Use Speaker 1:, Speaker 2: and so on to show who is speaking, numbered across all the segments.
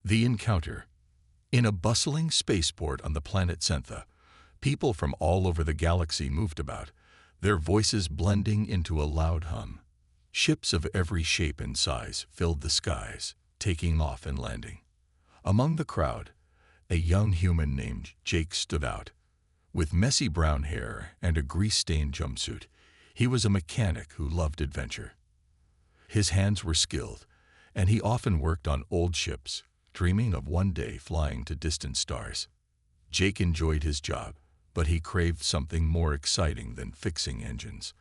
Speaker 1: The encounter. In a bustling spaceport on the planet Sentha, people from all over the galaxy moved about, their voices blending into a loud hum. Ships of every shape and size filled the skies, taking off and landing. Among the crowd, a young human named Jake stood out. With messy brown hair and a grease-stained jumpsuit, he was a mechanic who loved adventure. His hands were skilled, and he often worked on old ships, dreaming of one day flying to distant stars. Jake enjoyed his job, but he craved something more exciting than fixing engines.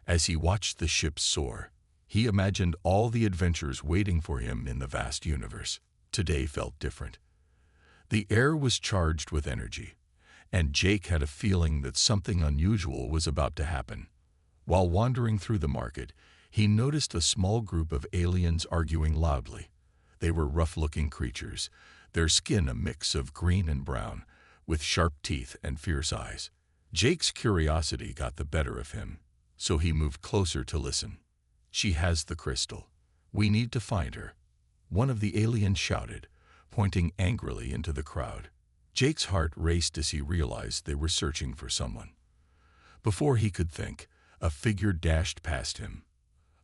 Speaker 1: As he watched the ships soar, he imagined all the adventures waiting for him in the vast universe. Today felt different. The air was charged with energy, and Jake had a feeling that something unusual was about to happen. While wandering through the market, he noticed a small group of aliens arguing loudly. They were rough-looking creatures, their skin a mix of green and brown, with sharp teeth and fierce eyes. Jake's curiosity got the better of him, so he moved closer to listen. "She has the crystal. We need to find her," one of the aliens shouted, pointing angrily into the crowd. Jake's heart raced as he realized they were searching for someone. Before he could think, a figure dashed past him.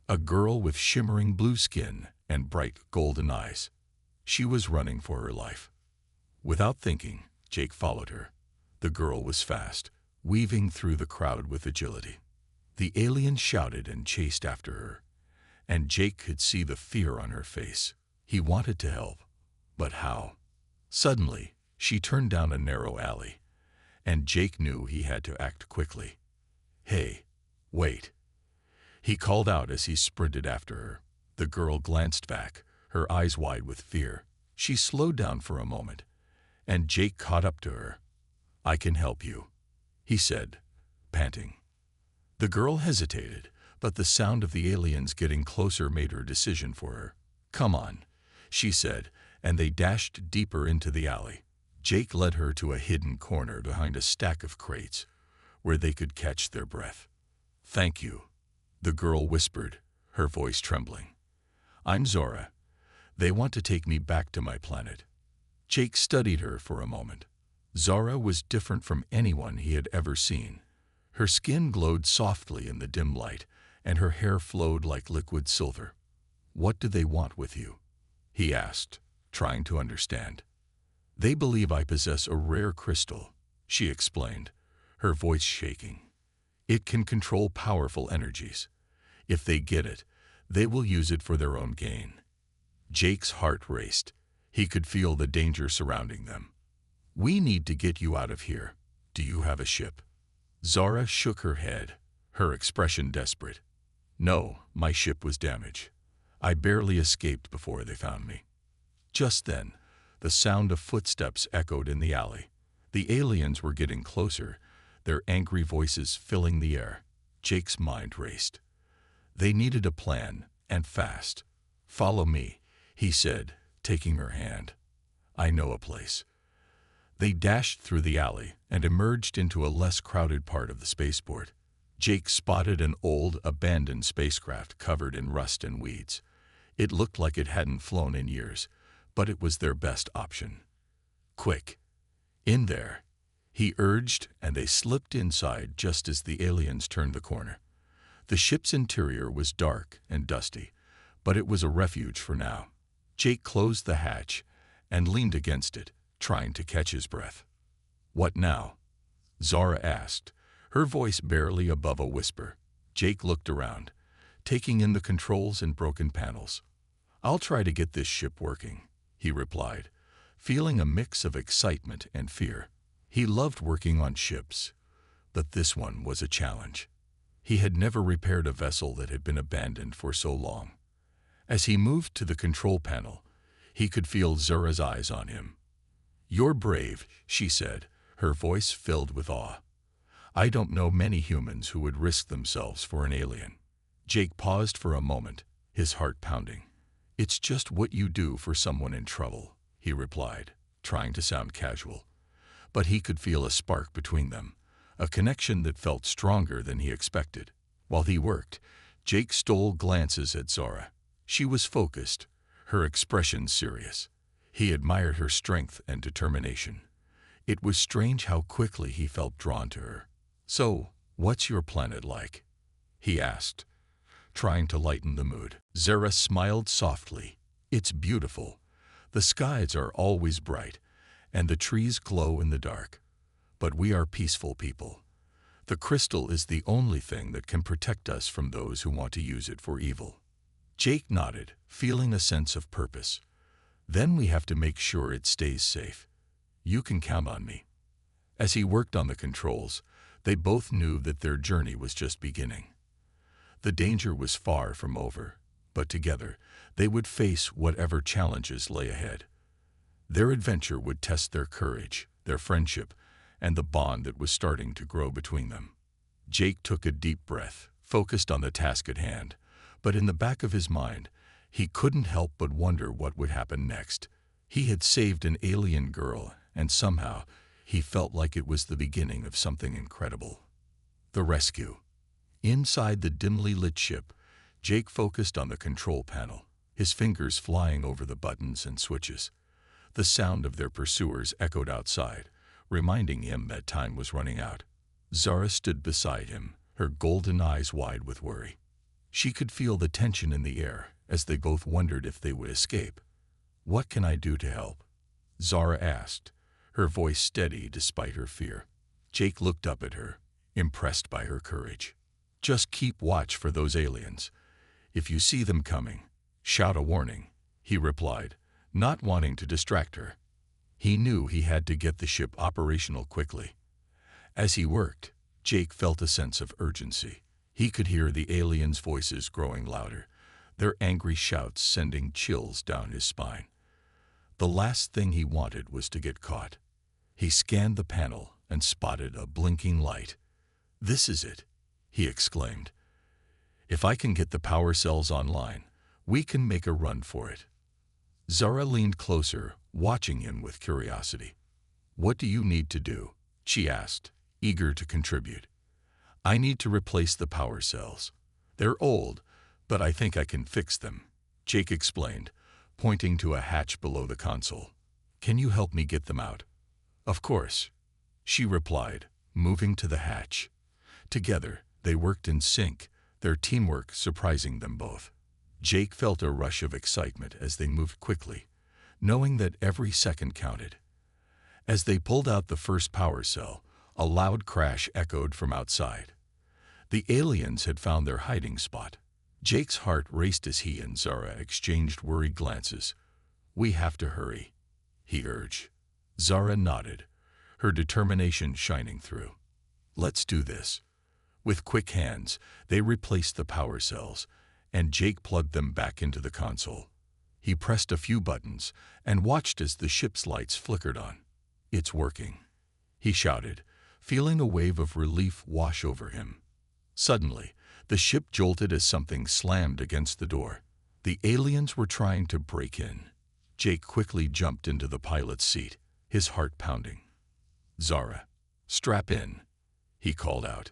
Speaker 1: A girl with shimmering blue skin and bright golden eyes. She was running for her life. Without thinking, Jake followed her. The girl was fast, weaving through the crowd with agility. The alien shouted and chased after her, and Jake could see the fear on her face. He wanted to help, but how? Suddenly, she turned down a narrow alley, and Jake knew he had to act quickly. "Hey, wait!" he called out as he sprinted after her. The girl glanced back, her eyes wide with fear. She slowed down for a moment, and Jake caught up to her. "I can help you," he said, panting. The girl hesitated, but the sound of the aliens getting closer made her decision for her. "Come on," she said, and they dashed deeper into the alley. Jake led her to a hidden corner behind a stack of crates, where they could catch their breath. "Thank you," the girl whispered, her voice trembling. "I'm Zora. They want to take me back to my planet." Jake studied her for a moment. Zora was different from anyone he had ever seen. Her skin glowed softly in the dim light, and her hair flowed like liquid silver. "What do they want with you?" he asked, trying to understand. "They believe I possess a rare crystal," she explained, her voice shaking. "It can control powerful energies. If they get it, they will use it for their own gain." Jake's heart raced. He could feel the danger surrounding them. "We need to get you out of here. Do you have a ship?" Zara shook her head, her expression desperate. "No, my ship was damaged. I barely escaped before they found me." Just then, the sound of footsteps echoed in the alley. The aliens were getting closer, their angry voices filling the air. Jake's mind raced. They needed a plan, and fast. "Follow me," he said, taking her hand. "I know a place." They dashed through the alley and emerged into a less crowded part of the spaceport. Jake spotted an old, abandoned spacecraft covered in rust and weeds. It looked like it hadn't flown in years, but it was their best option. "Quick! In there!" he urged, and they slipped inside just as the aliens turned the corner. The ship's interior was dark and dusty, but it was a refuge for now. Jake closed the hatch and leaned against it, trying to catch his breath. "What now?" Zara asked, her voice barely above a whisper. Jake looked around, taking in the controls and broken panels. "I'll try to get this ship working," he replied, feeling a mix of excitement and fear. He loved working on ships, but this one was a challenge. He had never repaired a vessel that had been abandoned for so long. As he moved to the control panel, he could feel Zura's eyes on him. "You're brave," she said, her voice filled with awe. "I don't know many humans who would risk themselves for an alien." Jake paused for a moment, his heart pounding. "It's just what you do for someone in trouble," he replied, trying to sound casual. But he could feel a spark between them, a connection that felt stronger than he expected. While he worked, Jake stole glances at Zora. She was focused, her expression serious. He admired her strength and determination. It was strange how quickly he felt drawn to her. "So, what's your planet like?" he asked, trying to lighten the mood. Zara smiled softly. "It's beautiful. The skies are always bright, and the trees glow in the dark. But we are peaceful people. The crystal is the only thing that can protect us from those who want to use it for evil." Jake nodded, feeling a sense of purpose. "Then we have to make sure it stays safe. You can count on me." As he worked on the controls, they both knew that their journey was just beginning. The danger was far from over, but together they would face whatever challenges lay ahead. Their adventure would test their courage, their friendship, and the bond that was starting to grow between them. Jake took a deep breath, focused on the task at hand, but in the back of his mind, he couldn't help but wonder what would happen next. He had saved an alien girl, and somehow he felt like it was the beginning of something incredible. The rescue. Inside the dimly lit ship, Jake focused on the control panel, his fingers flying over the buttons and switches. The sound of their pursuers echoed outside, reminding him that time was running out. Zara stood beside him, her golden eyes wide with worry. She could feel the tension in the air as they both wondered if they would escape. "What can I do to help?" Zara asked, her voice steady despite her fear. Jake looked up at her, impressed by her courage. "Just keep watch for those aliens. If you see them coming, shout a warning," he replied, not wanting to distract her. He knew he had to get the ship operational quickly. As he worked, Jake felt a sense of urgency. He could hear the aliens' voices growing louder, their angry shouts sending chills down his spine. The last thing he wanted was to get caught. He scanned the panel and spotted a blinking light. "This is it," he exclaimed. "If I can get the power cells online, we can make a run for it." Zara leaned closer, watching him with curiosity. "What do you need to do?" she asked, eager to contribute. "I need to replace the power cells. They're old, but I think I can fix them," Jake explained, pointing to a hatch below the console. "Can you help me get them out?" "Of course," she replied, moving to the hatch. Together, they worked in sync, their teamwork surprising them both. Jake felt a rush of excitement as they moved quickly, knowing that every second counted. As they pulled out the first power cell, a loud crash echoed from outside. The aliens had found their hiding spot. Jake's heart raced as he and Zara exchanged worried glances. "We have to hurry," he urged. Zara nodded, her determination shining through. "Let's do this." With quick hands, they replaced the power cells, and Jake plugged them back into the console. He pressed a few buttons and watched as the ship's lights flickered on. "It's working," he shouted, feeling a wave of relief wash over him. Suddenly, the ship jolted as something slammed against the door. The aliens were trying to break in. Jake quickly jumped into the pilot's seat, his heart pounding. "Zara, strap in," he called out.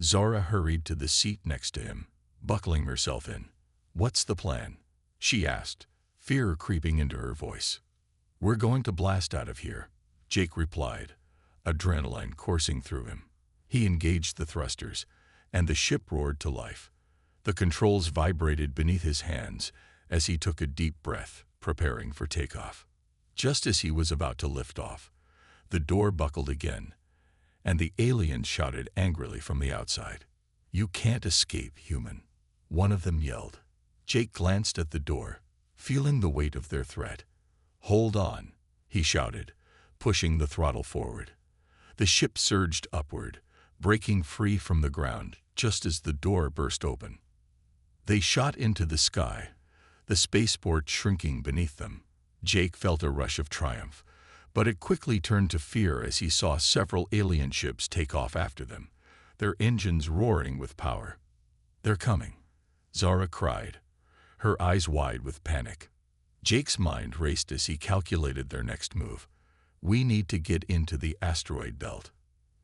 Speaker 1: Zara hurried to the seat next to him, buckling herself in. "What's the plan?" she asked, fear creeping into her voice. "We're going to blast out of here," Jake replied, adrenaline coursing through him. He engaged the thrusters, and the ship roared to life. The controls vibrated beneath his hands as he took a deep breath, preparing for takeoff. Just as he was about to lift off, the door buckled again, and the aliens shouted angrily from the outside. "You can't escape, human," one of them yelled. Jake glanced at the door, feeling the weight of their threat. "Hold on," he shouted, pushing the throttle forward. The ship surged upward, breaking free from the ground just as the door burst open. They shot into the sky, the spaceport shrinking beneath them. Jake felt a rush of triumph, but it quickly turned to fear as he saw several alien ships take off after them, their engines roaring with power. "They're coming," Zara cried, her eyes wide with panic. Jake's mind raced as he calculated their next move. "We need to get into the asteroid belt,"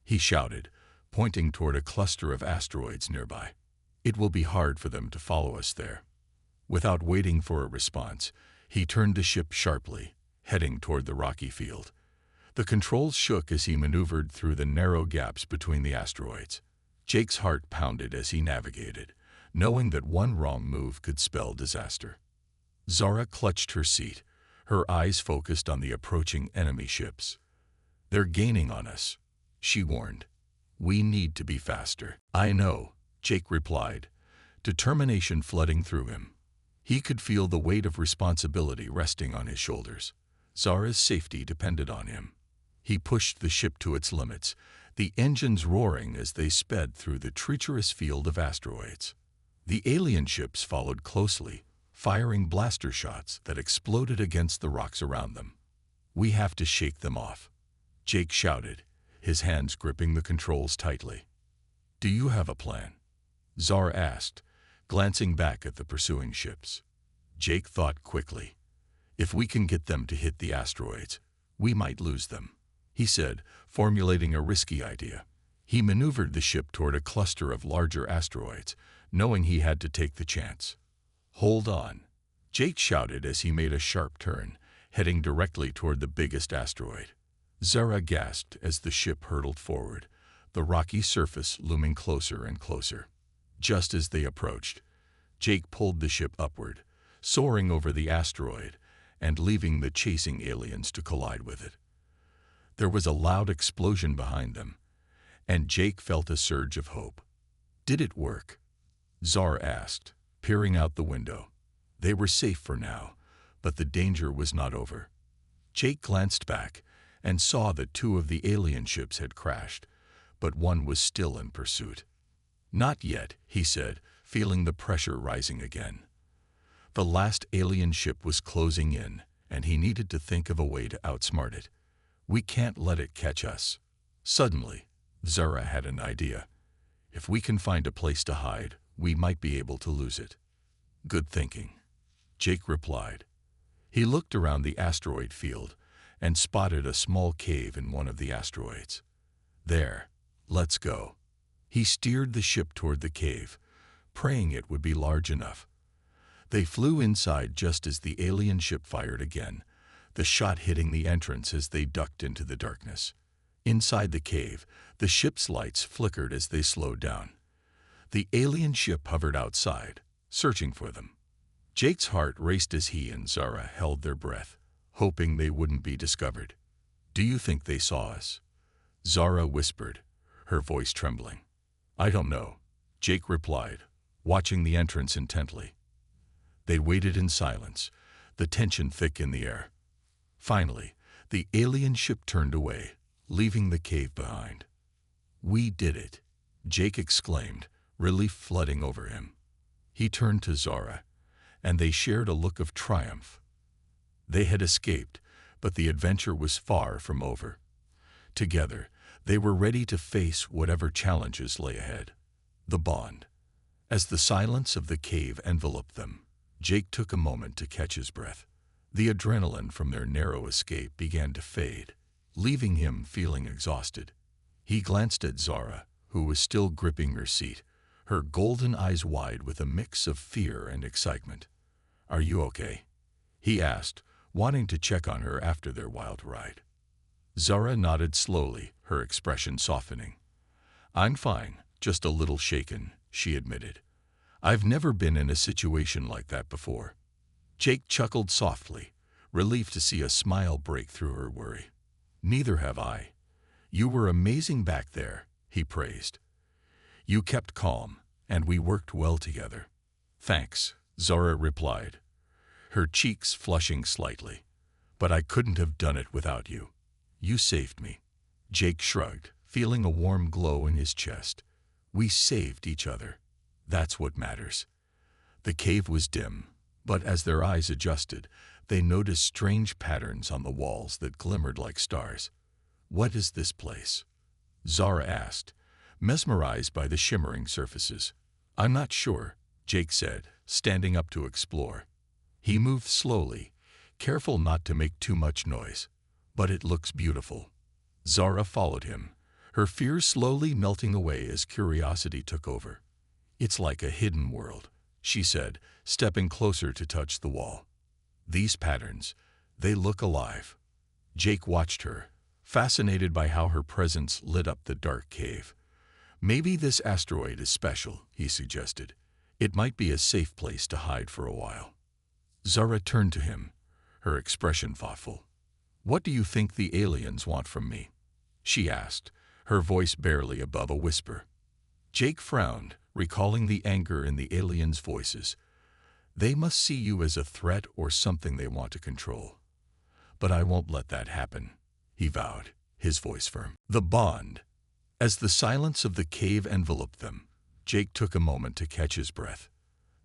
Speaker 1: he shouted, pointing toward a cluster of asteroids nearby. "It will be hard for them to follow us there." Without waiting for a response, he turned the ship sharply, heading toward the rocky field. The controls shook as he maneuvered through the narrow gaps between the asteroids. Jake's heart pounded as he navigated, knowing that one wrong move could spell disaster. Zara clutched her seat, her eyes focused on the approaching enemy ships. "They're gaining on us," she warned. "We need to be faster." "I know," Jake replied, determination flooding through him. He could feel the weight of responsibility resting on his shoulders. Zara's safety depended on him. He pushed the ship to its limits, the engines roaring as they sped through the treacherous field of asteroids. The alien ships followed closely, firing blaster shots that exploded against the rocks around them. "We have to shake them off," Jake shouted, his hands gripping the controls tightly. "Do you have a plan?" Zara asked, glancing back at the pursuing ships. Jake thought quickly. "If we can get them to hit the asteroids, we might lose them," he said, formulating a risky idea. He maneuvered the ship toward a cluster of larger asteroids, knowing he had to take the chance. "Hold on," Jake shouted as he made a sharp turn, heading directly toward the biggest asteroid. Zara gasped as the ship hurtled forward, the rocky surface looming closer and closer. Just as they approached, Jake pulled the ship upward, soaring over the asteroid and leaving the chasing aliens to collide with it. There was a loud explosion behind them, and Jake felt a surge of hope. "Did it work?" Zara asked, peering out the window. They were safe for now, but the danger was not over. Jake glanced back and saw that two of the alien ships had crashed, but one was still in pursuit. "Not yet," he said, feeling the pressure rising again. The last alien ship was closing in, and he needed to think of a way to outsmart it. "We can't let it catch us." Suddenly, Zara had an idea. "If we can find a place to hide, we might be able to lose it." "Good thinking," Jake replied. He looked around the asteroid field and spotted a small cave in one of the asteroids. "There, let's go." He steered the ship toward the cave, praying it would be large enough. They flew inside just as the alien ship fired again, the shot hitting the entrance as they ducked into the darkness. Inside the cave, the ship's lights flickered as they slowed down. The alien ship hovered outside, searching for them. Jake's heart raced as he and Zara held their breath, hoping they wouldn't be discovered. "Do you think they saw us?" Zara whispered, her voice trembling. "I don't know," Jake replied, watching the entrance intently. They waited in silence, the tension thick in the air. Finally, the alien ship turned away, leaving the cave behind. "We did it," Jake exclaimed, relief flooding over him. He turned to Zara, and they shared a look of triumph. They had escaped, but the adventure was far from over. Together, they were ready to face whatever challenges lay ahead. The bond. As the silence of the cave enveloped them, Jake took a moment to catch his breath. The adrenaline from their narrow escape began to fade, leaving him feeling exhausted. He glanced at Zara, who was still gripping her seat, her golden eyes wide with a mix of fear and excitement. "Are you okay?" he asked, wanting to check on her after their wild ride. Zara nodded slowly, her expression softening. "I'm fine, just a little shaken," she admitted. "I've never been in a situation like that before." Jake chuckled softly, relieved to see a smile break through her worry. "Neither have I. You were amazing back there," he praised. "You kept calm, and we worked well together." "Thanks," Zara replied, her cheeks flushing slightly. "But I couldn't have done it without you. You saved me." Jake shrugged, feeling a warm glow in his chest. "We saved each other. That's what matters." The cave was dim, but as their eyes adjusted, they noticed strange patterns on the walls that glimmered like stars. "What is this place?" Zara asked, mesmerized by the shimmering surfaces. "I'm not sure," Jake said, standing up to explore. He moved slowly, careful not to make too much noise. "But it looks beautiful." Zara followed him, her fears slowly melting away as curiosity took over. "It's like a hidden world," she said, stepping closer to touch the wall. "These patterns, They look alive. Jake watched her, fascinated by how her presence lit up the dark cave. Maybe this asteroid is special, he suggested. It might be a safe place to hide for a while. Zara turned to him, her expression thoughtful. What do you think the aliens want from me? She asked, her voice barely above a whisper. Jake frowned, recalling the anger in the aliens' voices. They must see you as a threat or something they want to control. But I won't let that happen, he vowed, his voice firm. The bond. As the silence of the cave enveloped them, Jake took a moment to catch his breath.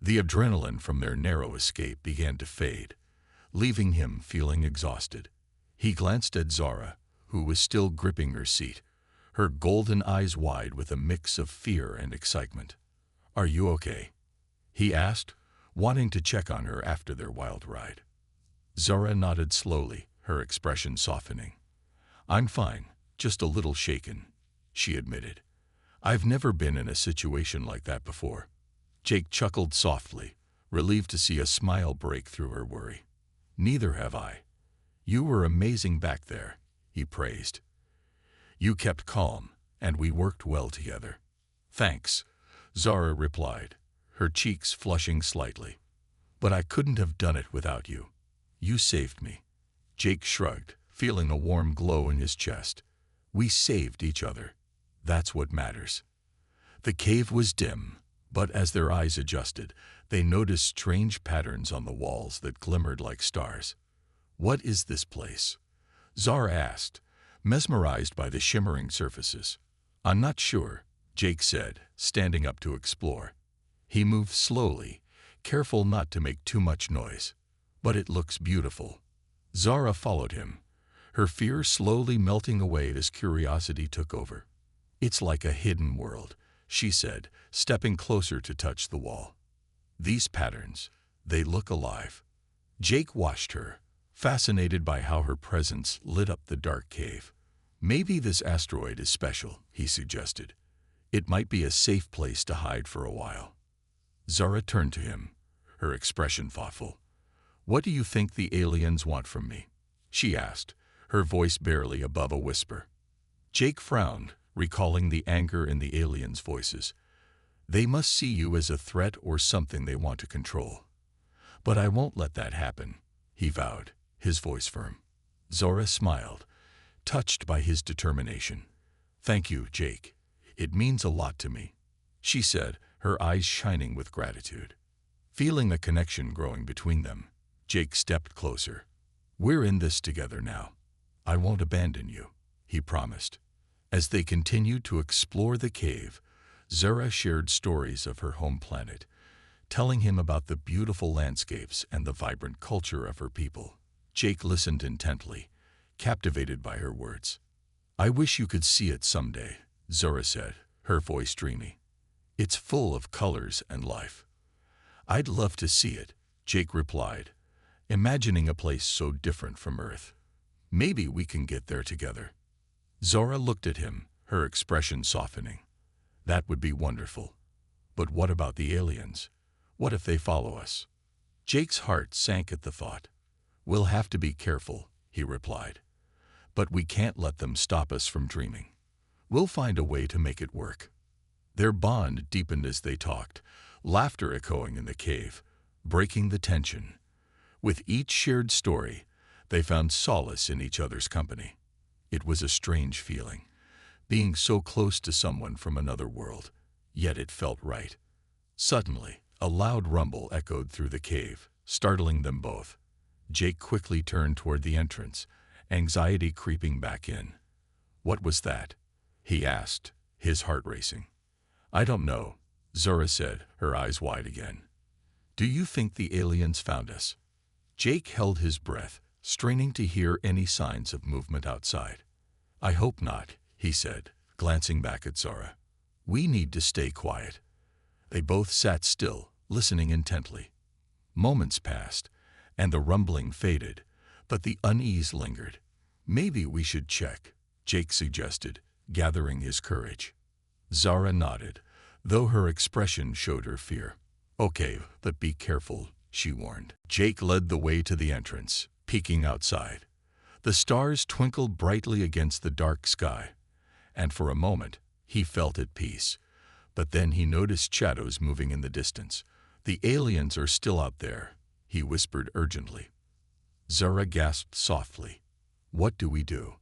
Speaker 1: The adrenaline from their narrow escape began to fade, leaving him feeling exhausted. He glanced at Zara, who was still gripping her seat, her golden eyes wide with a mix of fear and excitement. Are you okay? He asked, wanting to check on her after their wild ride. Zara nodded slowly, her expression softening. I'm fine, just a little shaken, she admitted. I've never been in a situation like that before. Jake chuckled softly, relieved to see a smile break through her worry. Neither have I. You were amazing back there, he praised. You kept calm, and we worked well together. Thanks, Zara replied, her cheeks flushing slightly. But I couldn't have done it without you. You saved me. Jake shrugged, feeling a warm glow in his chest. We saved each other. That's what matters. The cave was dim, but as their eyes adjusted, they noticed strange patterns on the walls that glimmered like stars. What is this place? Zara asked, mesmerized by the shimmering surfaces. I'm not sure, Jake said, standing up to explore. He moved slowly, careful not to make too much noise. But it looks beautiful. Zara followed him, her fear slowly melting away as curiosity took over. It's like a hidden world, she said, stepping closer to touch the wall. These patterns, they look alive. Jake watched her, fascinated by how her presence lit up the dark cave. Maybe this asteroid is special, he suggested. It might be a safe place to hide for a while. Zara turned to him, her expression thoughtful. What do you think the aliens want from me? She asked, her voice barely above a whisper. Jake frowned, recalling the anger in the aliens' voices. They must see you as a threat or something they want to control. But I won't let that happen, he vowed, his voice firm. Zara smiled, touched by his determination. Thank you, Jake. It means a lot to me, she said, her eyes shining with gratitude. Feeling a connection growing between them, Jake stepped closer. We're in this together now. I won't abandon you, he promised. As they continued to explore the cave, Zara shared stories of her home planet, telling him about the beautiful landscapes and the vibrant culture of her people. Jake listened intently, captivated by her words. I wish you could see it someday, Zara said, her voice dreamy. It's full of colors and life. I'd love to see it, Jake replied, imagining a place so different from Earth. Maybe we can get there together. Zara looked at him, her expression softening. That would be wonderful. But what about the aliens? What if they follow us? Jake's heart sank at the thought. We'll have to be careful, he replied. But we can't let them stop us from dreaming. We'll find a way to make it work. Their bond deepened as they talked, laughter echoing in the cave, breaking the tension. With each shared story, they found solace in each other's company. It was a strange feeling, being so close to someone from another world, yet it felt right. Suddenly, a loud rumble echoed through the cave, startling them both. Jake quickly turned toward the entrance, anxiety creeping back in. What was that? He asked, his heart racing. I don't know, Zara said, her eyes wide again. Do you think the aliens found us? Jake held his breath, straining to hear any signs of movement outside. I hope not, he said, glancing back at Zara. We need to stay quiet. They both sat still, listening intently. Moments passed, and the rumbling faded, but the unease lingered. Maybe we should check, Jake suggested, gathering his courage. Zara nodded, though her expression showed her fear. Okay, but be careful, she warned. Jake led the way to the entrance, peeking outside. The stars twinkled brightly against the dark sky, and for a moment he felt at peace. But then he noticed shadows moving in the distance. "The aliens are still out there," he whispered urgently. Zara gasped softly. "What do we do?"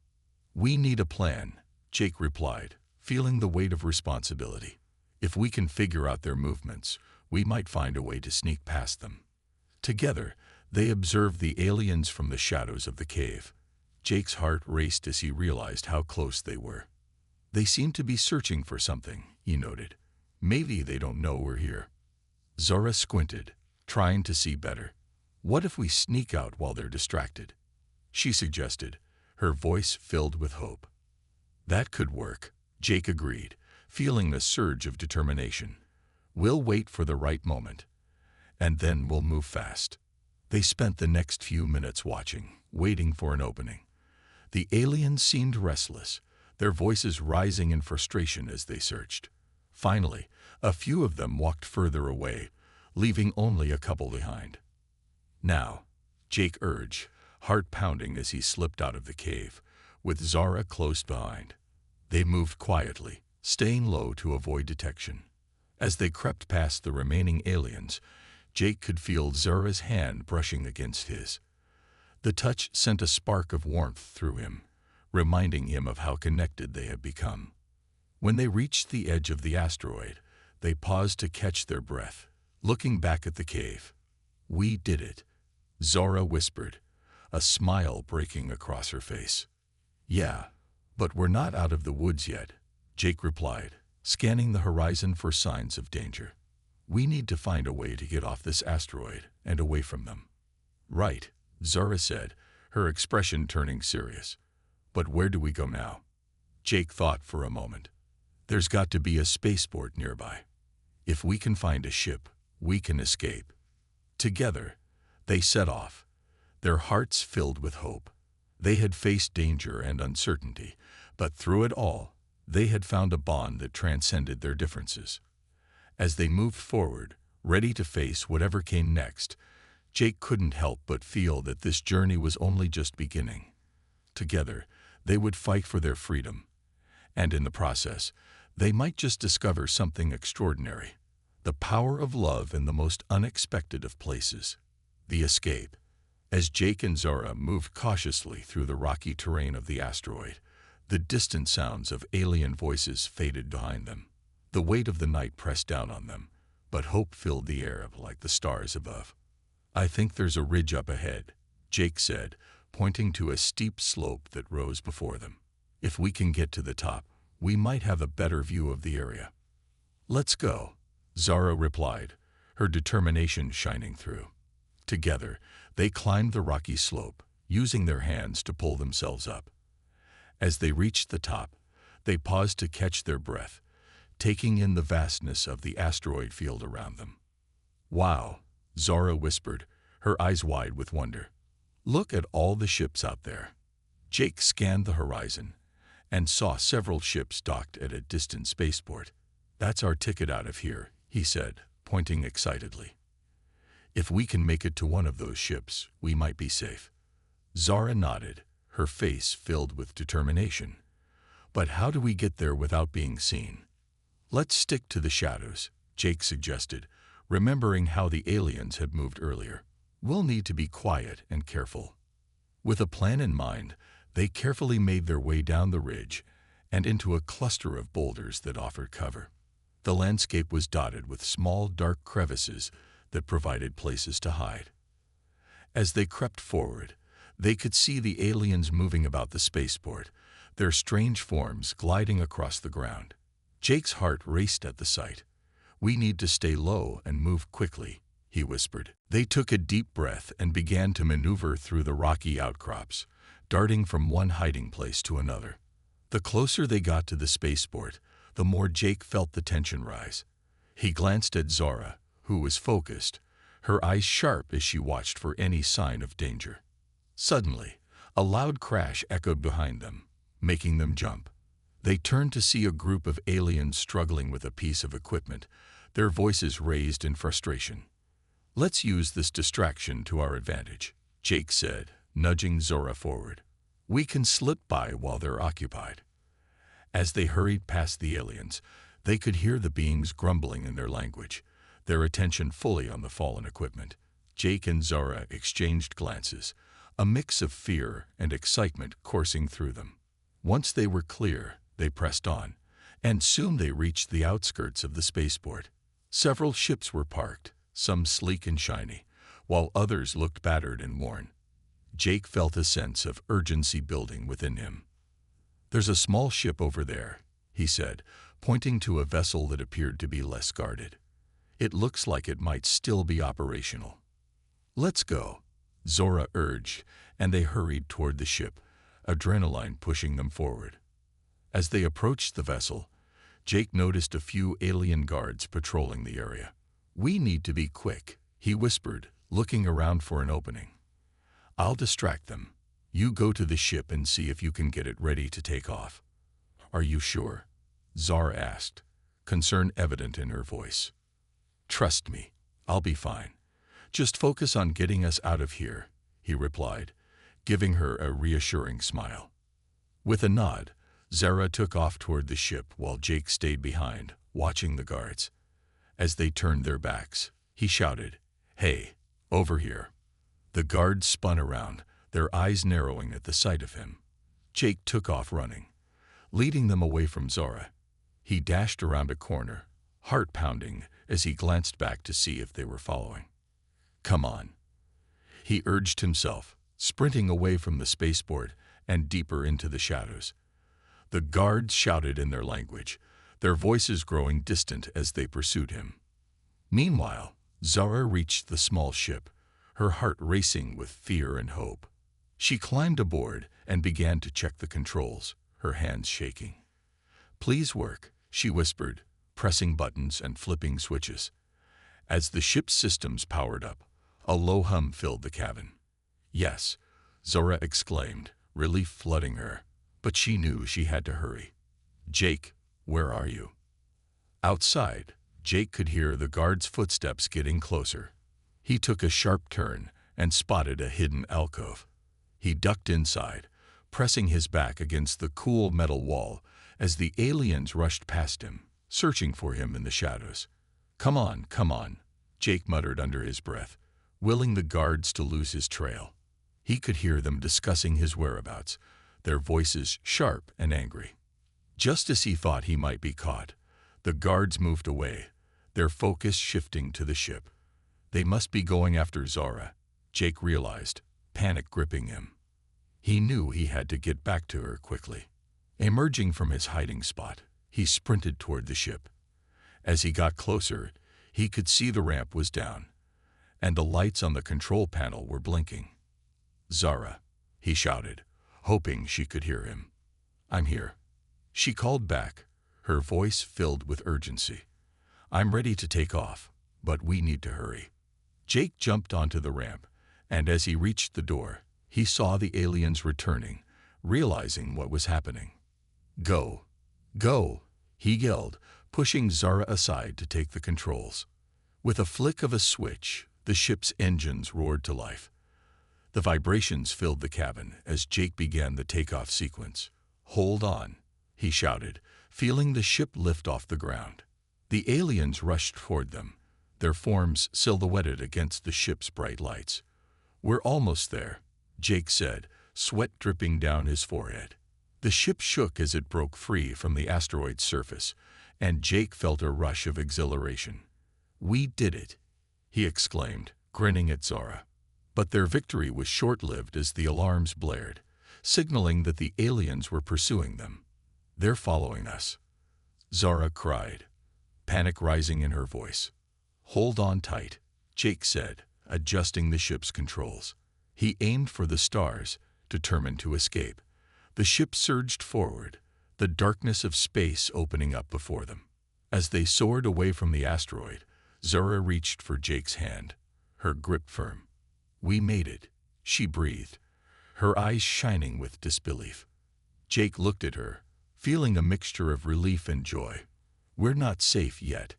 Speaker 1: "We need a plan," Jake replied, feeling the weight of responsibility. "If we can figure out their movements, we might find a way to sneak past them." Together, they observed the aliens from the shadows of the cave. Jake's heart raced as he realized how close they were. "They seem to be searching for something," he noted. "Maybe they don't know we're here." Zara squinted, trying to see better. "What if we sneak out while they're distracted?" she suggested, her voice filled with hope. "That could work," Jake agreed, feeling a surge of determination. "We'll wait for the right moment, and then we'll move fast." They spent the next few minutes watching, waiting for an opening. The aliens seemed restless, their voices rising in frustration as they searched. Finally, a few of them walked further away, leaving only a couple behind. "Now," Jake urged, heart pounding as he slipped out of the cave, with Zara close behind. They moved quietly, staying low to avoid detection. As they crept past the remaining aliens, Jake could feel Zara's hand brushing against his. The touch sent a spark of warmth through him, reminding him of how connected they had become. When they reached the edge of the asteroid, they paused to catch their breath, looking back at the cave. "We did it," Zara whispered, a smile breaking across her face. "Yeah, but we're not out of the woods yet," Jake replied, scanning the horizon for signs of danger. "We need to find a way to get off this asteroid and away from them." "Right," Zara said, her expression turning serious. "But where do we go now?" Jake thought for a moment. "There's got to be a spaceport nearby. If we can find a ship, we can escape." Together, they set off, their hearts filled with hope. They had faced danger and uncertainty, but through it all, they had found a bond that transcended their differences. As they moved forward, ready to face whatever came next, Jake couldn't help but feel that this journey was only just beginning. Together, they would fight for their freedom, and in the process, they might just discover something extraordinary. The power of love in the most unexpected of places. The escape. As Jake and Zara moved cautiously through the rocky terrain of the asteroid, the distant sounds of alien voices faded behind them. The weight of the night pressed down on them, but hope filled the air like the stars above. "I think there's a ridge up ahead," Jake said, pointing to a steep slope that rose before them. "If we can get to the top, we might have a better view of the area." "Let's go," Zara replied, her determination shining through. Together, they climbed the rocky slope, using their hands to pull themselves up. As they reached the top, they paused to catch their breath, taking in the vastness of the asteroid field around them. "Wow," Zara whispered, her eyes wide with wonder. "Look at all the ships out there." Jake scanned the horizon and saw several ships docked at a distant spaceport. "That's our ticket out of here," he said, pointing excitedly. "If we can make it to one of those ships, we might be safe." Zara nodded, her face filled with determination. "But how do we get there without being seen?" "Let's stick to the shadows," Jake suggested, remembering how the aliens had moved earlier. "We'll need to be quiet and careful." With a plan in mind, they carefully made their way down the ridge and into a cluster of boulders that offered cover. The landscape was dotted with small, dark crevices that provided places to hide. As they crept forward, they could see the aliens moving about the spaceport, their strange forms gliding across the ground. Jake's heart raced at the sight. "We need to stay low and move quickly," he whispered. They took a deep breath and began to maneuver through the rocky outcrops, darting from one hiding place to another. The closer they got to the spaceport, the more Jake felt the tension rise. He glanced at Zara, who was focused, her eyes sharp as she watched for any sign of danger. Suddenly, a loud crash echoed behind them, making them jump. They turned to see a group of aliens struggling with a piece of equipment, their voices raised in frustration. "Let's use this distraction to our advantage," Jake said, nudging Zora forward. "We can slip by while they're occupied." As they hurried past the aliens, they could hear the beings grumbling in their language, their attention fully on the fallen equipment. Jake and Zora exchanged glances, a mix of fear and excitement coursing through them. Once they were clear, they pressed on, and soon they reached the outskirts of the spaceport. Several ships were parked, some sleek and shiny, while others looked battered and worn. Jake felt a sense of urgency building within him. "There's a small ship over there," he said, pointing to a vessel that appeared to be less guarded. "It looks like it might still be operational." "Let's go," Zora urged, and they hurried toward the ship, adrenaline pushing them forward. As they approached the vessel, Jake noticed a few alien guards patrolling the area. "We need to be quick," he whispered, looking around for an opening. "I'll distract them. You go to the ship and see if you can get it ready to take off." "Are you sure?" Zara asked, concern evident in her voice. "Trust me, I'll be fine. Just focus on getting us out of here," he replied, giving her a reassuring smile. With a nod, Zara took off toward the ship while Jake stayed behind, watching the guards. As they turned their backs, he shouted, "Hey, over here." The guards spun around, their eyes narrowing at the sight of him. Jake took off running, leading them away from Zara. He dashed around a corner, heart pounding as he glanced back to see if they were following. "Come on," he urged himself, sprinting away from the spaceport and deeper into the shadows. The guards shouted in their language, their voices growing distant as they pursued him. Meanwhile, Zara reached the small ship, her heart racing with fear and hope. She climbed aboard and began to check the controls, her hands shaking. "Please work," she whispered, pressing buttons and flipping switches. As the ship's systems powered up, a low hum filled the cabin. "Yes," Zora exclaimed, relief flooding her, but she knew she had to hurry. "Jake, where are you?" Outside, Jake could hear the guard's footsteps getting closer. He took a sharp turn and spotted a hidden alcove. He ducked inside, pressing his back against the cool metal wall as the aliens rushed past him, searching for him in the shadows. Come on," Jake muttered under his breath, willing the guards to lose his trail. He could hear them discussing his whereabouts, their voices sharp and angry. Just as he thought he might be caught, the guards moved away, their focus shifting to the ship. They must be going after Zara, Jake realized, panic gripping him. He knew he had to get back to her quickly. Emerging from his hiding spot, he sprinted toward the ship. As he got closer, he could see the ramp was down, and the lights on the control panel were blinking. "Zara," he shouted, hoping she could hear him. "I'm here." She called back, her voice filled with urgency. "I'm ready to take off, but we need to hurry." Jake jumped onto the ramp, and as he reached the door, he saw the aliens returning, realizing what was happening. "Go! Go!" he yelled, pushing Zara aside to take the controls. With a flick of a switch, the ship's engines roared to life. The vibrations filled the cabin as Jake began the takeoff sequence. "Hold on," he shouted, feeling the ship lift off the ground. The aliens rushed toward them, their forms silhouetted against the ship's bright lights. "We're almost there," Jake said, sweat dripping down his forehead. The ship shook as it broke free from the asteroid's surface, and Jake felt a rush of exhilaration. "We did it," he exclaimed, grinning at Zara. But their victory was short-lived as the alarms blared, signaling that the aliens were pursuing them. "They're following us," Zara cried, panic rising in her voice. "Hold on tight," Jake said, adjusting the ship's controls. He aimed for the stars, determined to escape. The ship surged forward, the darkness of space opening up before them. As they soared away from the asteroid, Zara reached for Jake's hand, her grip firm. "We made it," she breathed, her eyes shining with disbelief. Jake looked at her, feeling a mixture of relief and joy. "We're not safe yet,"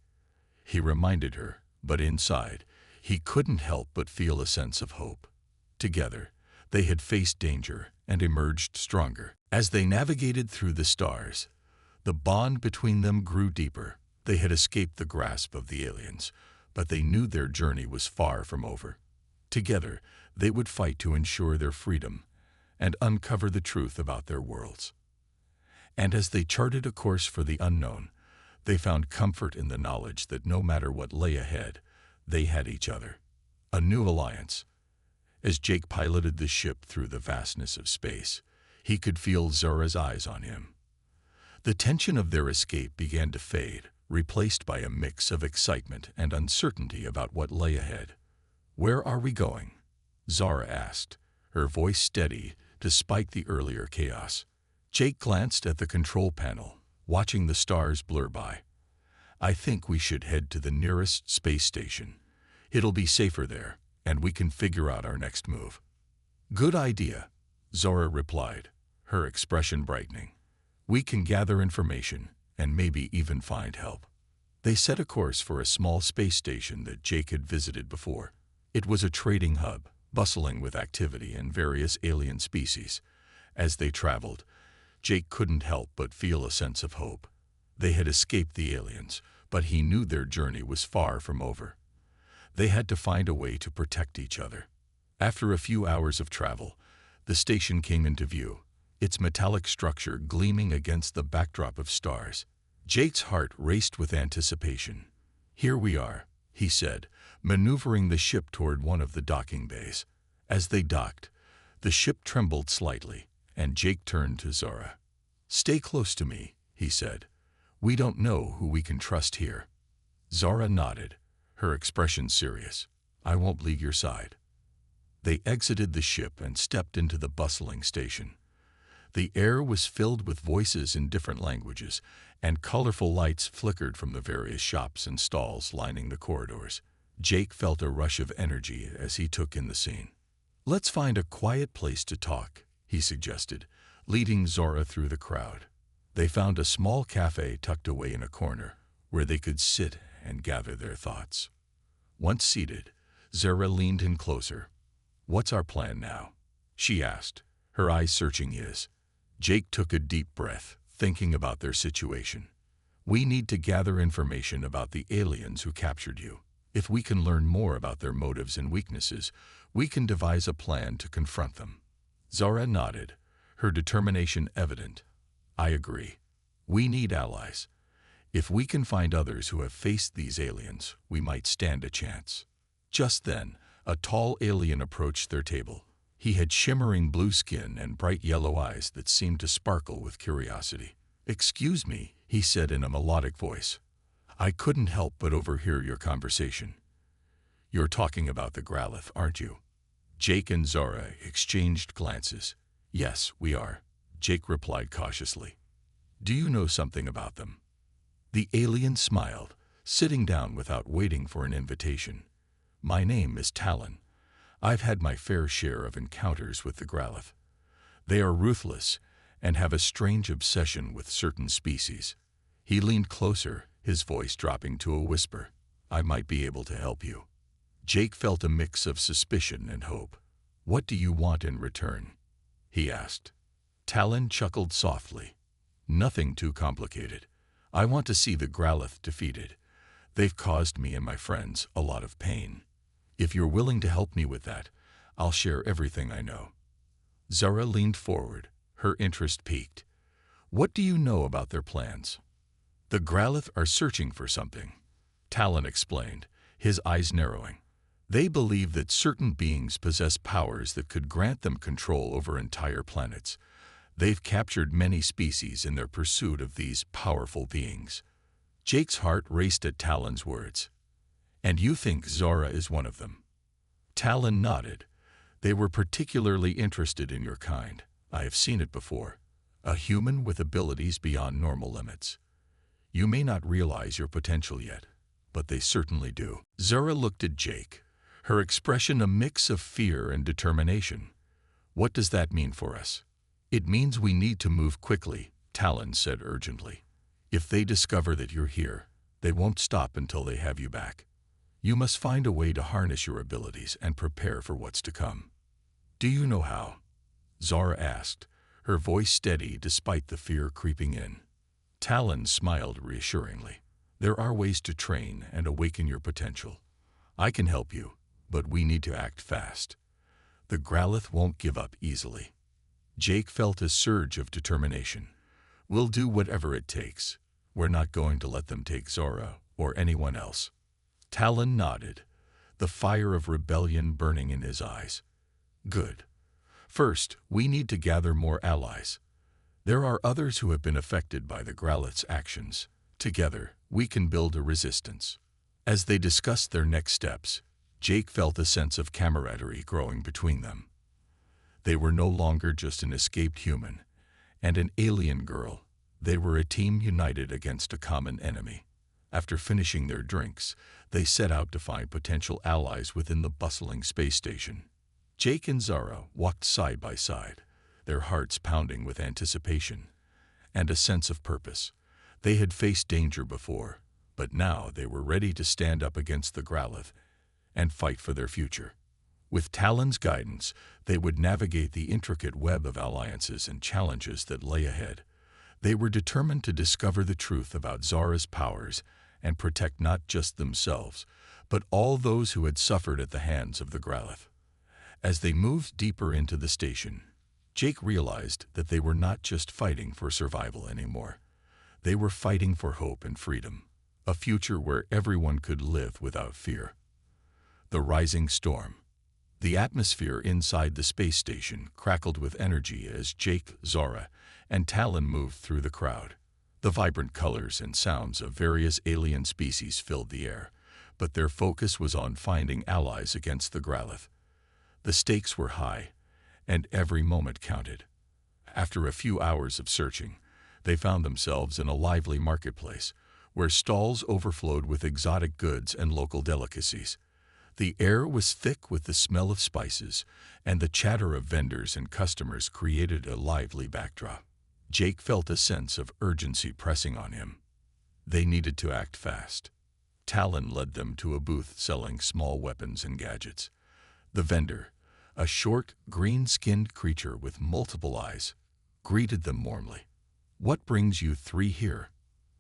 Speaker 1: he reminded her, but inside, he couldn't help but feel a sense of hope. Together, They had faced danger and emerged stronger. As they navigated through the stars, the bond between them grew deeper. They had escaped the grasp of the aliens, but they knew their journey was far from over. Together, they would fight to ensure their freedom and uncover the truth about their worlds. And as they charted a course for the unknown, they found comfort in the knowledge that no matter what lay ahead, they had each other. A new alliance. As Jake piloted the ship through the vastness of space, he could feel Zora's eyes on him. The tension of their escape began to fade, replaced by a mix of excitement and uncertainty about what lay ahead. "Where are we going?" Zora asked, her voice steady despite the earlier chaos. Jake glanced at the control panel, watching the stars blur by. "I think we should head to the nearest space station. It'll be safer there, and we can figure out our next move." "Good idea," Zora replied, her expression brightening. "We can gather information and maybe even find help." They set a course for a small space station that Jake had visited before. It was a trading hub, bustling with activity and various alien species. As they traveled, Jake couldn't help but feel a sense of hope. They had escaped the aliens, but he knew their journey was far from over. They had to find a way to protect each other. After a few hours of travel, the station came into view, its metallic structure gleaming against the backdrop of stars. Jake's heart raced with anticipation. "Here we are," he said, maneuvering the ship toward one of the docking bays. As they docked, the ship trembled slightly, and Jake turned to Zora. "Stay close to me," he said. "We don't know who we can trust here." Zora nodded, her expression serious. "I won't leave your side." They exited the ship and stepped into the bustling station. The air was filled with voices in different languages, and colorful lights flickered from the various shops and stalls lining the corridors. Jake felt a rush of energy as he took in the scene. "Let's find a quiet place to talk," he suggested, leading Zora through the crowd. They found a small cafe tucked away in a corner, where they could sit and gather their thoughts. Once seated, Zora leaned in closer. "What's our plan now?" she asked, her eyes searching his. Jake took a deep breath, thinking about their situation. "We need to gather information about the aliens who captured you. If we can learn more about their motives and weaknesses, we can devise a plan to confront them." Zora nodded, her determination evident. "I agree. We need allies. If we can find others who have faced these aliens, we might stand a chance." Just then, a tall alien approached their table. He had shimmering blue skin and bright yellow eyes that seemed to sparkle with curiosity. "Excuse me," he said in a melodic voice. "I couldn't help but overhear your conversation. You're talking about the Gralith, aren't you?" Jake and Zora exchanged glances. "Yes, we are," Jake replied cautiously. "Do you know something about them?" The alien smiled, sitting down without waiting for an invitation. "My name is Talon. I've had my fair share of encounters with the Gralith. They are ruthless and have a strange obsession with certain species." He leaned closer, his voice dropping to a whisper. "I might be able to help you." Jake felt a mix of suspicion and hope. "What do you want in return?" he asked. Talon chuckled softly. "Nothing too complicated. I want to see the Gralith defeated. They've caused me and my friends a lot of pain. If you're willing to help me with that, I'll share everything I know." Zora leaned forward, her interest piqued. "What do you know about their plans?" "The Gralith are searching for something," Talon explained, his eyes narrowing. "They believe that certain beings possess powers that could grant them control over entire planets. They've captured many species in their pursuit of these powerful beings." Jake's heart raced at Talon's words. "And you think Zora is one of them?" Talon nodded. "They were particularly interested in your kind. I have seen it before. A human with abilities beyond normal limits. You may not realize your potential yet, but they certainly do." Zora looked at Jake, her expression a mix of fear and determination. "What does that mean for us?" "It means we need to move quickly," Talon said urgently. "If they discover that you're here, they won't stop until they have you back. You must find a way to harness your abilities and prepare for what's to come." Do you know how? Zara asked, her voice steady despite the fear creeping in. Talon smiled reassuringly. There are ways to train and awaken your potential. I can help you, but we need to act fast. The Growlithe won't give up easily. Jake felt a surge of determination. We'll do whatever it takes. We're not going to let them take Zora or anyone else. Talon nodded, the fire of rebellion burning in his eyes. Good. First, we need to gather more allies. There are others who have been affected by the Growlithe's actions. Together, we can build a resistance. As they discussed their next steps, Jake felt a sense of camaraderie growing between them. They were no longer just an escaped human and an alien girl. They were a team united against a common enemy. After finishing their drinks, they set out to find potential allies within the bustling space station. Jake and Zara walked side by side, their hearts pounding with anticipation and a sense of purpose. They had faced danger before, but now they were ready to stand up against the Growlithe and fight for their future. With Talon's guidance, they would navigate the intricate web of alliances and challenges that lay ahead. They were determined to discover the truth about Zara's powers and protect not just themselves, but all those who had suffered at the hands of the Growlithe. As they moved deeper into the station, Jake realized that they were not just fighting for survival anymore. They were fighting for hope and freedom, a future where everyone could live without fear. The rising storm. The atmosphere inside the space station crackled with energy as Jake, Zara, and Talon moved through the crowd. The vibrant colors and sounds of various alien species filled the air, but their focus was on finding allies against the Growlithe. The stakes were high, and every moment counted. After a few hours of searching, they found themselves in a lively marketplace, where stalls overflowed with exotic goods and local delicacies. The air was thick with the smell of spices, and the chatter of vendors and customers created a lively backdrop. Jake felt a sense of urgency pressing on him. They needed to act fast. Talon led them to a booth selling small weapons and gadgets. The vendor, a short, green-skinned creature with multiple eyes, greeted them warmly. "What brings you three here?"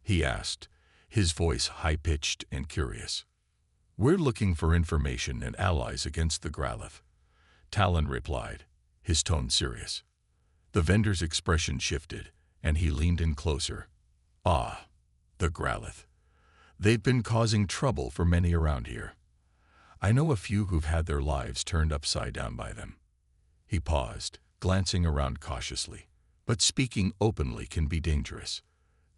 Speaker 1: he asked, his voice high-pitched and curious. "We're looking for information and allies against the Growlithe," Talon replied, his tone serious. The vendor's expression shifted, and he leaned in closer. "Ah, the Growlithe. They've been causing trouble for many around here. I know a few who've had their lives turned upside down by them." He paused, glancing around cautiously. But speaking openly can be dangerous.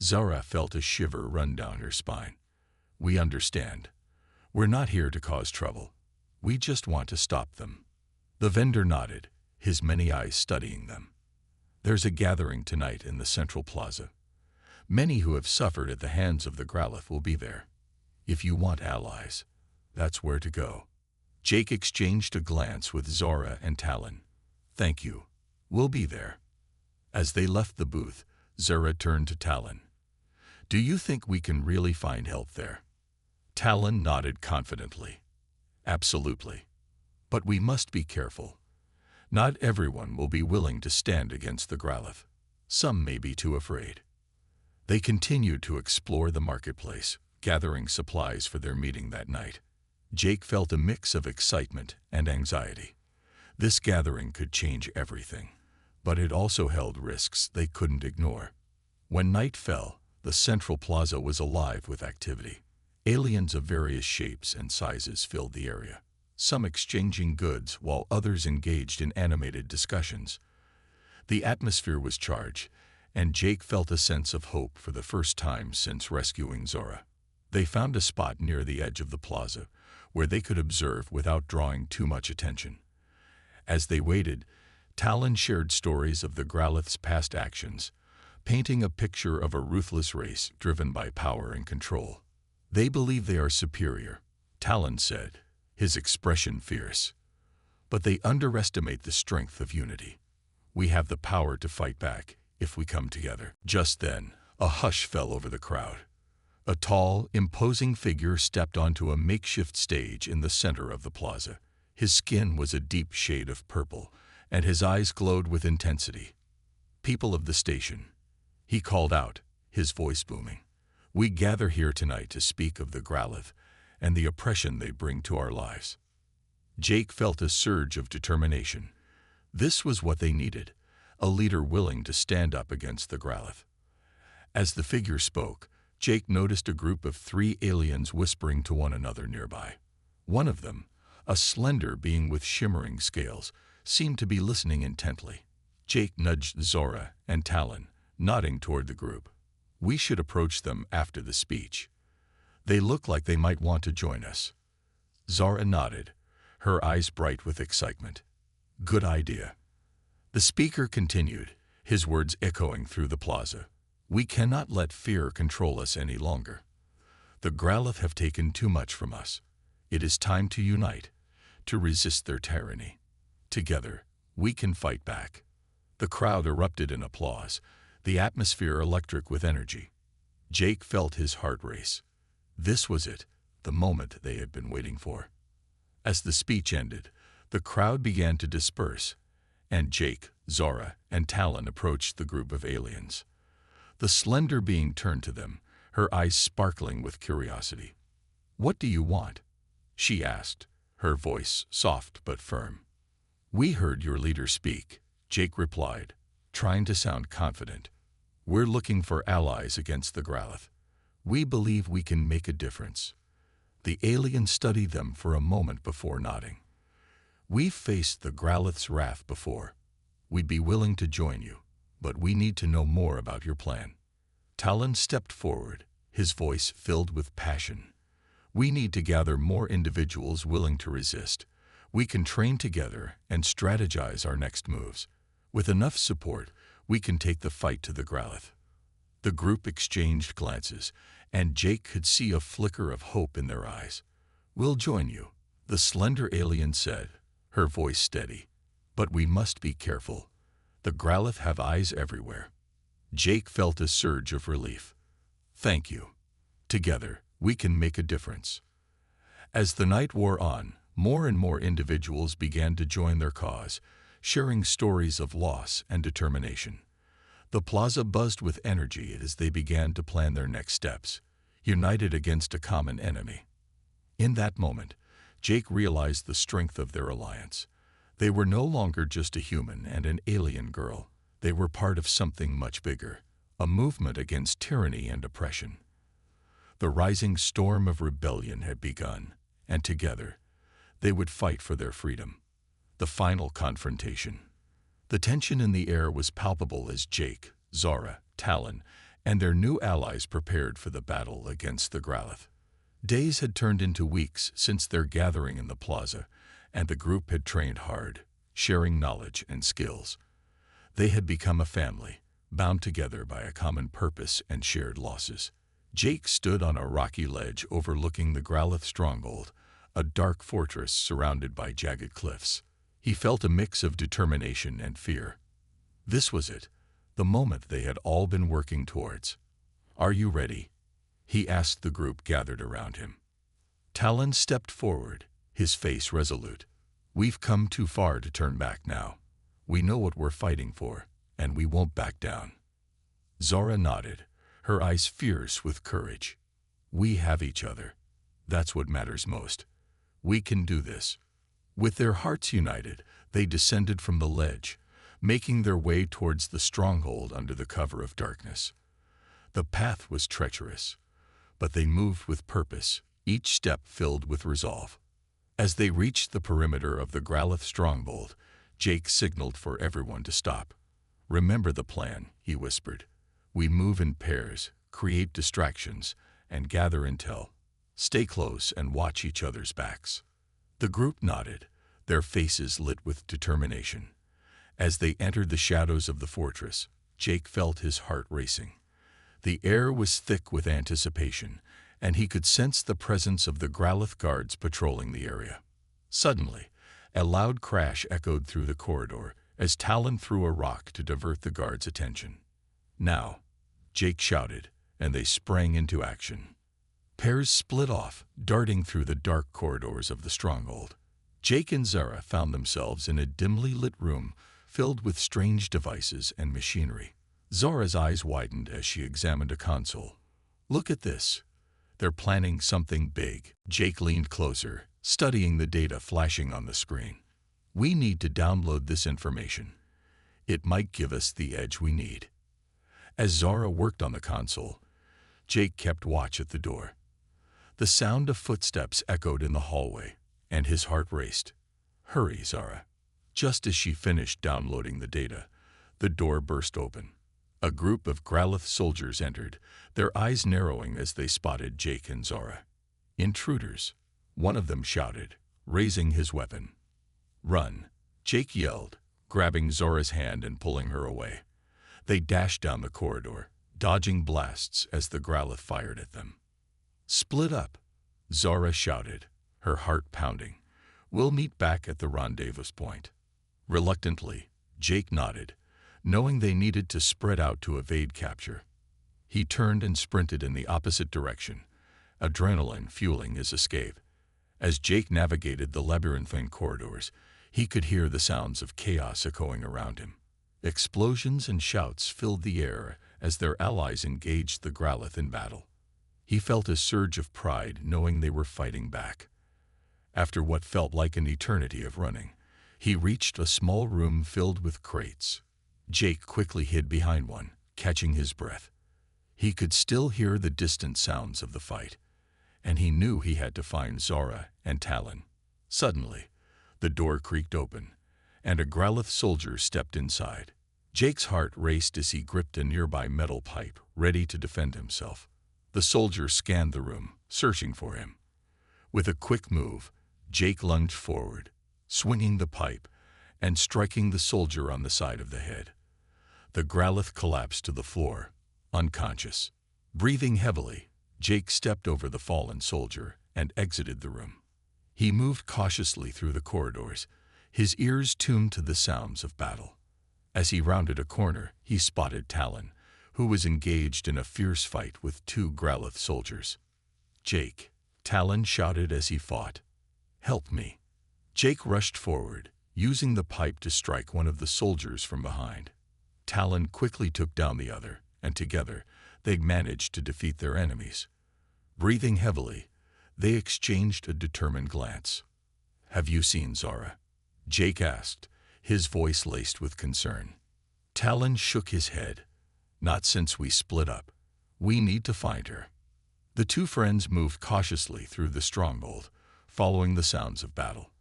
Speaker 1: Zara felt a shiver run down her spine. "We understand. We're not here to cause trouble. We just want to stop them." The vendor nodded, his many eyes studying them. "There's a gathering tonight in the central plaza. Many who have suffered at the hands of the Growlithe will be there. If you want allies, that's where to go." Jake exchanged a glance with Zara and Talon. "Thank you. We'll be there." As they left the booth, Zara turned to Talon. "Do you think we can really find help there?" Talon nodded confidently. "Absolutely. But we must be careful. Not everyone will be willing to stand against the Growlithe. Some may be too afraid." They continued to explore the marketplace, gathering supplies for their meeting that night. Jake felt a mix of excitement and anxiety. This gathering could change everything, but it also held risks they couldn't ignore. When night fell, the central plaza was alive with activity. Aliens of various shapes and sizes filled the area, some exchanging goods while others engaged in animated discussions. The atmosphere was charged, and Jake felt a sense of hope for the first time since rescuing Zora. They found a spot near the edge of the plaza, where they could observe without drawing too much attention. As they waited, Talon shared stories of the Growlithe's past actions, painting a picture of a ruthless race driven by power and control. "They believe they are superior," Talon said, his expression fierce. "But they underestimate the strength of unity. We have the power to fight back if we come together." Just then, a hush fell over the crowd. A tall, imposing figure stepped onto a makeshift stage in the center of the plaza. His skin was a deep shade of purple, and his eyes glowed with intensity. "People of the station," he called out, his voice booming. "We gather here tonight to speak of the Gralith and the oppression they bring to our lives." Jake felt a surge of determination. This was what they needed, a leader willing to stand up against the Gralith. As the figure spoke, Jake noticed a group of 3 aliens whispering to one another nearby. One of them, a slender being with shimmering scales, seemed to be listening intently. Jake nudged Zora and Talon, nodding toward the group. "We should approach them after the speech. They look like they might want to join us." Zora nodded, her eyes bright with excitement. "Good idea." The speaker continued, his words echoing through the plaza. "We cannot let fear control us any longer. The Gralith have taken too much from us. It is time to unite, to resist their tyranny. Together, we can fight back." The crowd erupted in applause, the atmosphere electric with energy. Jake felt his heart race. This was it, the moment they had been waiting for. As the speech ended, the crowd began to disperse, and Jake, Zora, and Talon approached the group of aliens. The slender being turned to them, her eyes sparkling with curiosity. "What do you want?" she asked, her voice soft but firm. "We heard your leader speak," Jake replied, trying to sound confident. "We're looking for allies against the Gralith. We believe we can make a difference." The alien studied them for a moment before nodding. "We've faced the Gralith's wrath before. We'd be willing to join you, but we need to know more about your plan." Talon stepped forward, his voice filled with passion. "We need to gather more individuals willing to resist. We can train together and strategize our next moves. With enough support, we can take the fight to the Gralith." The group exchanged glances, and Jake could see a flicker of hope in their eyes. "We'll join you," the slender alien said, her voice steady. "But we must be careful. The Gralith have eyes everywhere." Jake felt a surge of relief. "Thank you. Together, we can make a difference." As the night wore on, more and more individuals began to join their cause, sharing stories of loss and determination. The plaza buzzed with energy as they began to plan their next steps, united against a common enemy. In that moment, Jake realized the strength of their alliance. They were no longer just a human and an alien girl. They were part of something much bigger, a movement against tyranny and oppression. The rising storm of rebellion had begun, and together, they would fight for their freedom. The final confrontation. The tension in the air was palpable as Jake, Zora, Talon, and their new allies prepared for the battle against the Gralith. Days had turned into weeks since their gathering in the plaza, and the group had trained hard, sharing knowledge and skills. They had become a family, bound together by a common purpose and shared losses. Jake stood on a rocky ledge overlooking the Gralith stronghold, a dark fortress surrounded by jagged cliffs. He felt a mix of determination and fear. This was it, the moment they had all been working towards. "Are you ready?" he asked the group gathered around him. Talon stepped forward, his face resolute. "We've come too far to turn back now. We know what we're fighting for, and we won't back down." Zora nodded, her eyes fierce with courage. "We have each other. That's what matters most. We can do this." With their hearts united, they descended from the ledge, making their way towards the stronghold under the cover of darkness. The path was treacherous, but they moved with purpose, each step filled with resolve. As they reached the perimeter of the Gralith stronghold, Jake signaled for everyone to stop. "Remember the plan," he whispered. "We move in pairs, create distractions, and gather intel. Stay close and watch each other's backs." The group nodded, their faces lit with determination. As they entered the shadows of the fortress, Jake felt his heart racing. The air was thick with anticipation, and he could sense the presence of the Gralith guards patrolling the area. Suddenly, a loud crash echoed through the corridor as Talon threw a rock to divert the guards' attention. "Now!" Jake shouted, and they sprang into action. Pairs split off, darting through the dark corridors of the stronghold. Jake and Zara found themselves in a dimly lit room filled with strange devices and machinery. Zara's eyes widened as she examined a console. "Look at this. They're planning something big." Jake leaned closer, studying the data flashing on the screen. "We need to download this information. It might give us the edge we need." As Zara worked on the console, Jake kept watch at the door. The sound of footsteps echoed in the hallway, and his heart raced. "Hurry, Zara." Just as she finished downloading the data, the door burst open. A group of Gralith soldiers entered, their eyes narrowing as they spotted Jake and Zara. "Intruders," one of them shouted, raising his weapon. "Run," Jake yelled, grabbing Zora's hand and pulling her away. They dashed down the corridor, dodging blasts as the Gralith fired at them. "Split up," Zora shouted, her heart pounding. "We'll meet back at the rendezvous point." Reluctantly, Jake nodded, knowing they needed to spread out to evade capture. He turned and sprinted in the opposite direction, adrenaline fueling his escape. As Jake navigated the labyrinthine corridors, he could hear the sounds of chaos echoing around him. Explosions and shouts filled the air as their allies engaged the Gralith in battle. He felt a surge of pride knowing they were fighting back. After what felt like an eternity of running, he reached a small room filled with crates. Jake quickly hid behind one, catching his breath. He could still hear the distant sounds of the fight, and he knew he had to find Zara and Talon. Suddenly, the door creaked open, and a Gralith soldier stepped inside. Jake's heart raced as he gripped a nearby metal pipe, ready to defend himself. The soldier scanned the room, searching for him. With a quick move, Jake lunged forward, swinging the pipe and striking the soldier on the side of the head. The Gralith collapsed to the floor, unconscious. Breathing heavily, Jake stepped over the fallen soldier and exited the room. He moved cautiously through the corridors, his ears tuned to the sounds of battle. As he rounded a corner, he spotted Talon, who was engaged in a fierce fight with two Gralith soldiers. "Jake," Talon shouted as he fought. "Help me." Jake rushed forward, using the pipe to strike one of the soldiers from behind. Talon quickly took down the other, and together they managed to defeat their enemies. Breathing heavily, they exchanged a determined glance. "Have you seen Zara?" Jake asked, his voice laced with concern. Talon shook his head. "Not since we split up. We need to find her." The two friends moved cautiously through the stronghold, following the sounds of battle.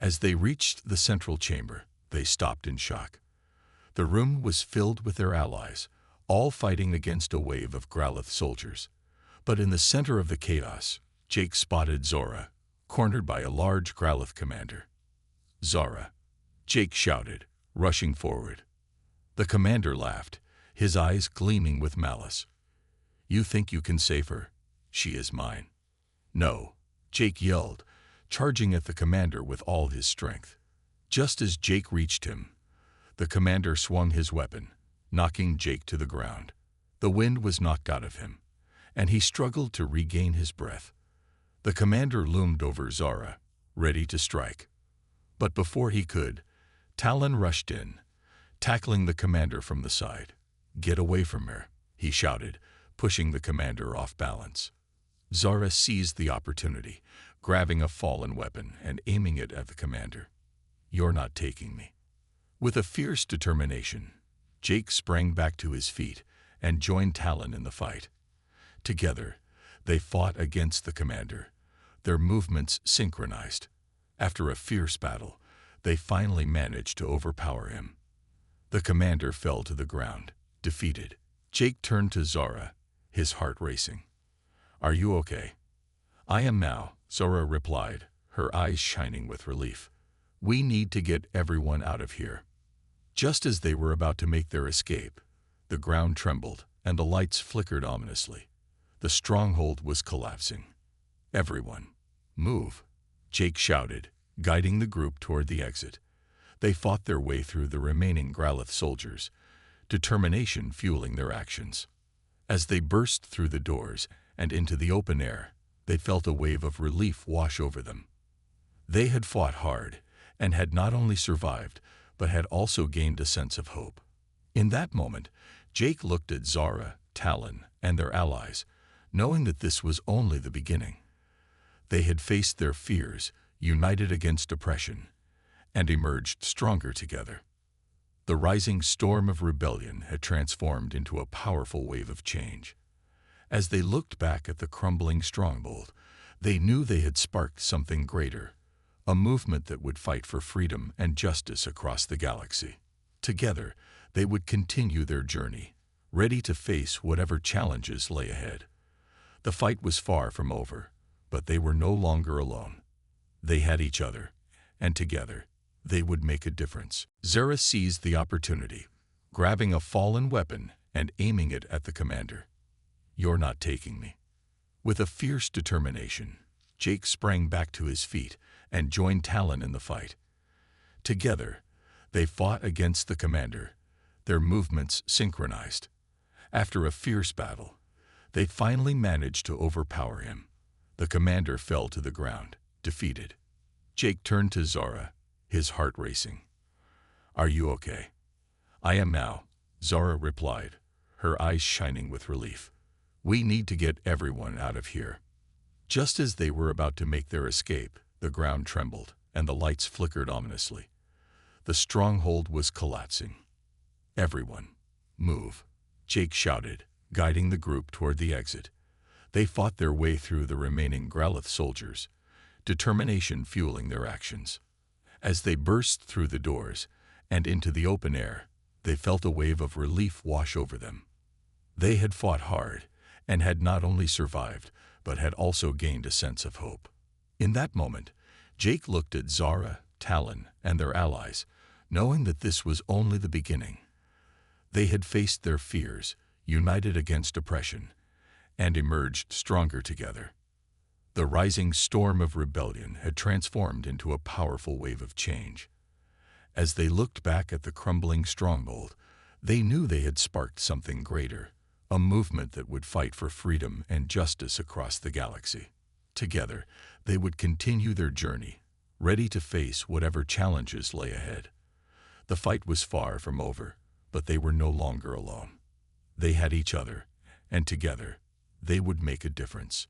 Speaker 1: As they reached the central chamber, they stopped in shock. The room was filled with their allies, all fighting against a wave of Gralith soldiers. But in the center of the chaos, Jake spotted Zora, cornered by a large Gralith commander. "Zara," Jake shouted, rushing forward. The commander laughed, his eyes gleaming with malice. "You think you can save her? She is mine." "No," Jake yelled, charging at the commander with all his strength. Just as Jake reached him, the commander swung his weapon, knocking Jake to the ground. The wind was knocked out of him, and he struggled to regain his breath. The commander loomed over Zara, ready to strike. But before he could, Talon rushed in, tackling the commander from the side. "Get away from her," he shouted, pushing the commander off balance. Zara seized the opportunity, grabbing a fallen weapon and aiming it at the commander. "You're not taking me." With a fierce determination, Jake sprang back to his feet and joined Talon in the fight. Together, they fought against the commander, their movements synchronized. After a fierce battle, they finally managed to overpower him. The commander fell to the ground, defeated. Jake turned to Zara, his heart racing. "Are you okay?" "I am now," Zara replied, her eyes shining with relief. "We need to get everyone out of here." Just as they were about to make their escape, the ground trembled and the lights flickered ominously. The stronghold was collapsing. "Everyone, move," Jake shouted, guiding the group toward the exit. They fought their way through the remaining Gralith soldiers, determination fueling their actions. As they burst through the doors and into the open air, they felt a wave of relief wash over them. They had fought hard and had not only survived, but had also gained a sense of hope. In that moment, Jake looked at Zara, Talon, and their allies, knowing that this was only the beginning. They had faced their fears, united against oppression, and emerged stronger together. The rising storm of rebellion had transformed into a powerful wave of change. As they looked back at the crumbling stronghold, they knew they had sparked something greater, a movement that would fight for freedom and justice across the galaxy. Together, they would continue their journey, ready to face whatever challenges lay ahead. The fight was far from over, but they were no longer alone. They had each other, and together, they would make a difference. Zara seized the opportunity, grabbing a fallen weapon and aiming it at the commander. "You're not taking me." With a fierce determination, Jake sprang back to his feet and joined Talon in the fight. Together, they fought against the commander, their movements synchronized. After a fierce battle, they finally managed to overpower him. The commander fell to the ground, defeated. Jake turned to Zara, his heart racing. "Are you okay?" "I am now," Zara replied, her eyes shining with relief. "We need to get everyone out of here." Just as they were about to make their escape, the ground trembled and the lights flickered ominously. The stronghold was collapsing. "Everyone, move," Jake shouted, guiding the group toward the exit. They fought their way through the remaining Growlithe soldiers, determination fueling their actions. As they burst through the doors and into the open air, they felt a wave of relief wash over them. They had fought hard and had not only survived, but had also gained a sense of hope. In that moment, Jake looked at Zara, Talon, and their allies, knowing that this was only the beginning. They had faced their fears, united against oppression, and emerged stronger together. The rising storm of rebellion had transformed into a powerful wave of change. As they looked back at the crumbling stronghold, they knew they had sparked something greater, a movement that would fight for freedom and justice across the galaxy. Together, they would continue their journey, ready to face whatever challenges lay ahead. The fight was far from over, but they were no longer alone. They had each other, and together, they would make a difference.